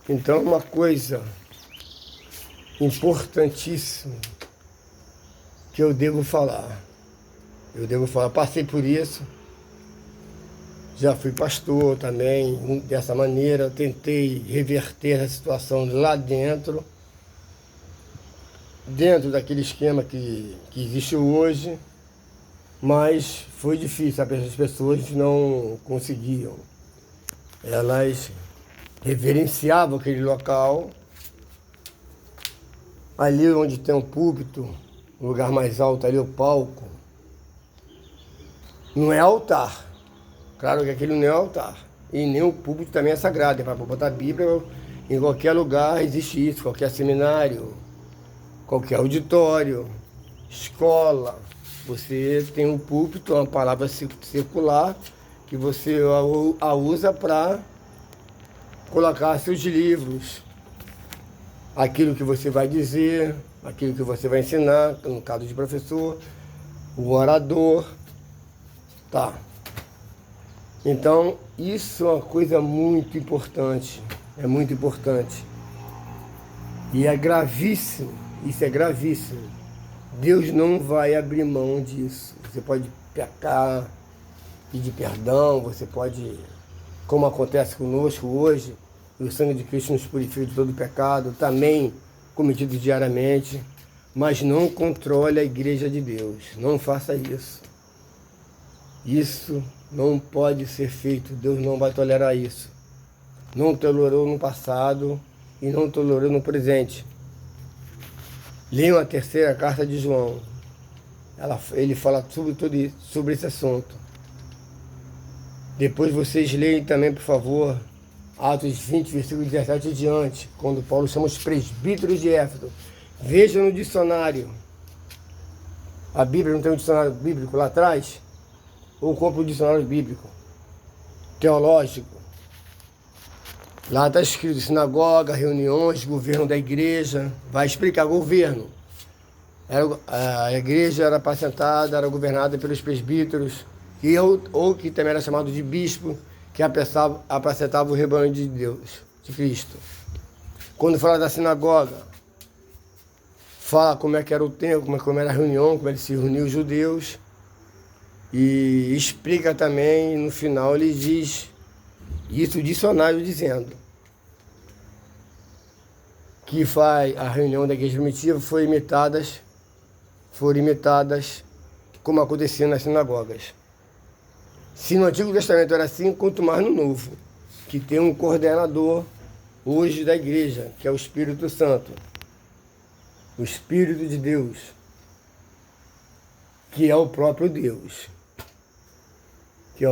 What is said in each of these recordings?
Então, uma coisa importantíssima que eu devo falar. Passei por isso, já fui pastor também, dessa maneira, tentei reverter a situação lá dentro daquele esquema que existe hoje, mas foi difícil, as pessoas não conseguiam. Elas reverenciavam aquele local, ali onde tem um púlpito, o lugar mais alto ali, o palco, não é altar. Claro que aquele não é altar. E nem o púlpito também é sagrado. É para botar a Bíblia em qualquer lugar, existe isso, qualquer seminário, qualquer auditório, escola. Você tem um púlpito, uma palavra circular, que você a usa para colocar seus livros, aquilo que você vai dizer, aquilo que você vai ensinar, no caso de professor, o orador, tá? Então, isso é uma coisa muito importante, é muito importante. E é gravíssimo, isso é gravíssimo. Deus não vai abrir mão disso. Você pode pecar, pedir perdão, você pode, como acontece conosco hoje, o sangue de Cristo nos purifica de todo pecado, também cometido diariamente, mas não controle a igreja de Deus, não faça isso. Isso não pode ser feito, Deus não vai tolerar isso. Não tolerou no passado e não tolerou no presente. Leiam a terceira carta de João. Ele fala sobre esse assunto. Depois vocês leem também, por favor, Atos 20, versículo 17 e diante, quando Paulo chama os presbíteros de Éfeso. Vejam no dicionário. A Bíblia não tem um dicionário bíblico lá atrás? Ou compra um dicionário bíblico, teológico. Lá está escrito sinagoga, reuniões, governo da igreja. Vai explicar governo. A igreja era apacentada, era governada pelos presbíteros, ou que também era chamado de bispo, que apacentava o rebanho de Deus, de Cristo. Quando fala da sinagoga, fala como é que era o templo, como era a reunião, como ele se reuniu os judeus. E explica também, no final ele diz, isso o dicionário dizendo, que a reunião da igreja primitiva foram imitadas como acontecia nas sinagogas. Se no Antigo Testamento era assim, quanto mais no Novo, que tem um coordenador hoje da igreja, que é o Espírito Santo, o Espírito de Deus, que é o próprio Deus. Que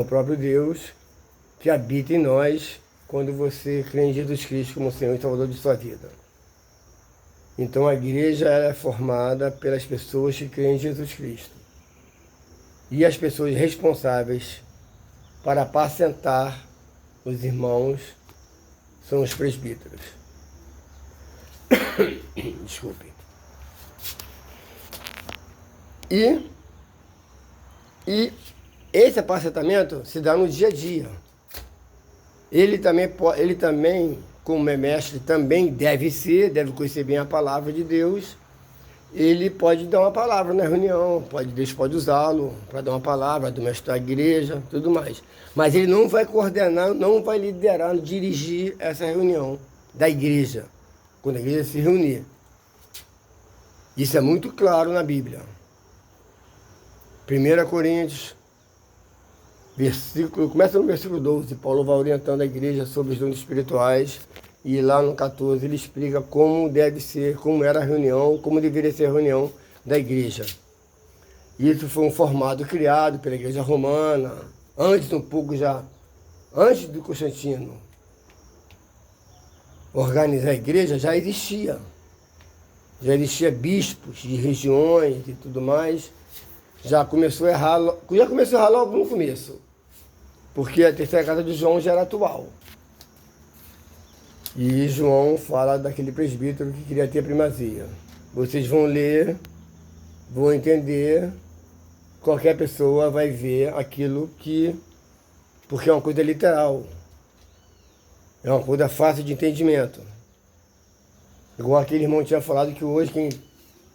habita em nós quando você crê em Jesus Cristo como Senhor e Salvador de sua vida. Então a igreja é formada pelas pessoas que creem em Jesus Cristo. E as pessoas responsáveis para apacentar os irmãos são os presbíteros. Desculpe. E esse apacentamento se dá no dia a dia. Ele também, como é mestre, também deve conhecer bem a palavra de Deus. Ele pode dar uma palavra na reunião, Deus pode usá-lo para dar uma palavra, administrar a igreja, tudo mais. Mas ele não vai coordenar, não vai liderar, dirigir essa reunião da igreja, quando a igreja se reunir. Isso é muito claro na Bíblia. 1 Coríntios, começa no versículo 12, Paulo vai orientando a igreja sobre os dons espirituais, e lá no 14 ele explica como deve ser, como era a reunião, como deveria ser a reunião da igreja. Isso foi um formato criado pela igreja romana, antes do Constantino organizar a igreja, já existia bispos de regiões e tudo mais. Já começou a errar logo no começo, porque a terceira carta de João já era atual. E João fala daquele presbítero que queria ter primazia. Vocês vão ler, vão entender, qualquer pessoa vai ver aquilo porque é uma coisa literal. É uma coisa fácil de entendimento. Igual aquele irmão tinha falado que hoje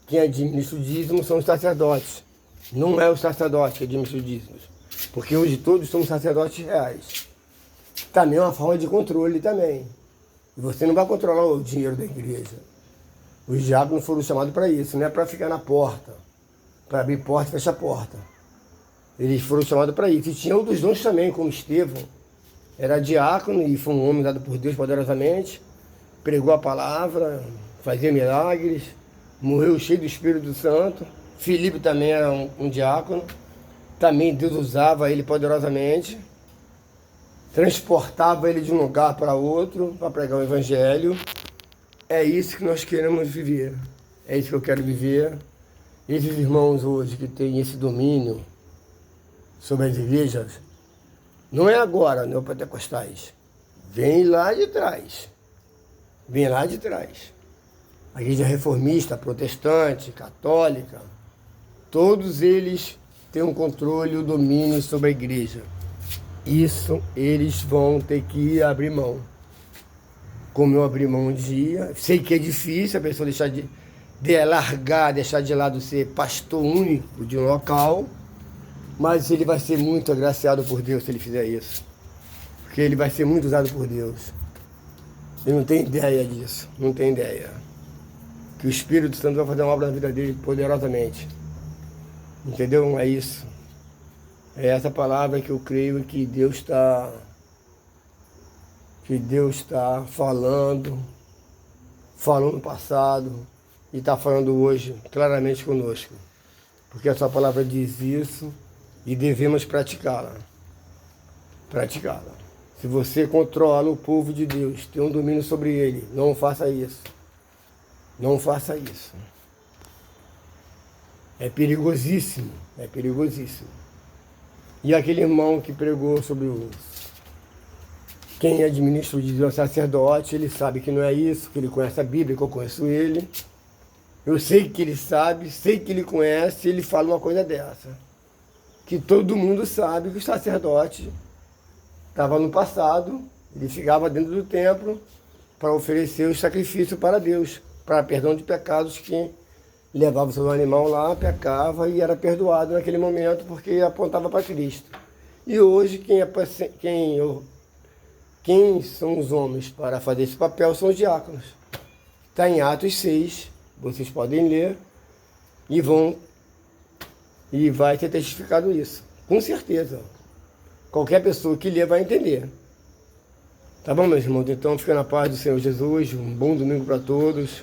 quem administra o dízimo são os sacerdotes. Não é o sacerdote que administra o dízimo. Porque hoje todos somos sacerdotes reais. Também é uma forma de controle também. E você não vai controlar o dinheiro da igreja. Os diáconos foram chamados para isso, não é para ficar na porta, para abrir porta e fechar porta. Eles foram chamados para isso. E tinha outros dons também, como Estevão. Era diácono e foi um homem dado por Deus poderosamente. Pregou a palavra, fazia milagres, morreu cheio do Espírito Santo. Filipe também era um diácono. Também Deus usava ele poderosamente. Transportava ele de um lugar para outro para pregar o Evangelho. É isso que nós queremos viver. É isso que eu quero viver. Esses irmãos hoje que têm esse domínio sobre as igrejas, não é agora, neopentecostais. Vem lá de trás. Vem lá de trás. A igreja reformista, protestante, católica, todos eles têm um controle e um domínio sobre a igreja. Isso eles vão ter que abrir mão. Como eu abri mão um dia, sei que é difícil a pessoa deixar largar, deixar de lado ser pastor único de um local, mas ele vai ser muito agraciado por Deus se ele fizer isso. Porque ele vai ser muito usado por Deus. Ele não tem ideia disso, não tem ideia. Que o Espírito Santo vai fazer uma obra na vida dele poderosamente. Entendeu? É isso. É essa palavra que eu creio que Deus está falando no passado e está falando hoje claramente conosco. Porque essa palavra diz isso e devemos praticá-la. Praticá-la. Se você controla o povo de Deus, tem um domínio sobre ele, não faça isso. Não faça isso. É perigosíssimo, é perigosíssimo. E aquele irmão que pregou sobre quem administra o dízimo é o sacerdote, ele sabe que não é isso, que ele conhece a Bíblia, que eu conheço ele. Eu sei que ele sabe, sei que ele conhece, ele fala uma coisa dessa. Que todo mundo sabe que o sacerdote estava no passado, ele ficava dentro do templo para oferecer o sacrifício para Deus, para perdão de pecados. Quem levava o seu animal lá, pecava e era perdoado naquele momento porque apontava para Cristo. E hoje quem são os homens para fazer esse papel são os diáconos. Está em Atos 6, vocês podem ler e vai ter testificado isso, com certeza. Qualquer pessoa que ler vai entender. Tá bom, meus irmãos? Então fica na paz do Senhor Jesus, um bom domingo para todos.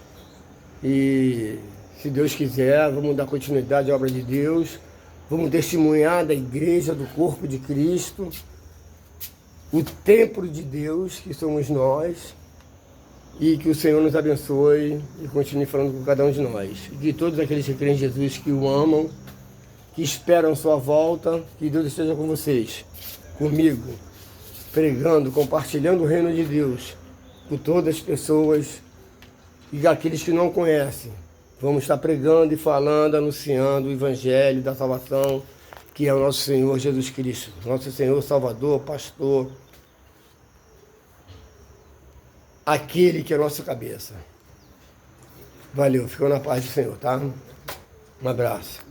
E se Deus quiser, vamos dar continuidade à obra de Deus. Vamos testemunhar da igreja, do corpo de Cristo, o templo de Deus, que somos nós. E que o Senhor nos abençoe e continue falando com cada um de nós. E que todos aqueles que creem em Jesus, que o amam, que esperam sua volta, que Deus esteja com vocês, comigo, pregando, compartilhando o reino de Deus com todas as pessoas e aqueles que não conhecem. Vamos estar pregando e falando, anunciando o Evangelho da salvação, que é o nosso Senhor Jesus Cristo, nosso Senhor Salvador, Pastor, aquele que é a nossa cabeça. Valeu, ficou na paz do Senhor, tá? Um abraço.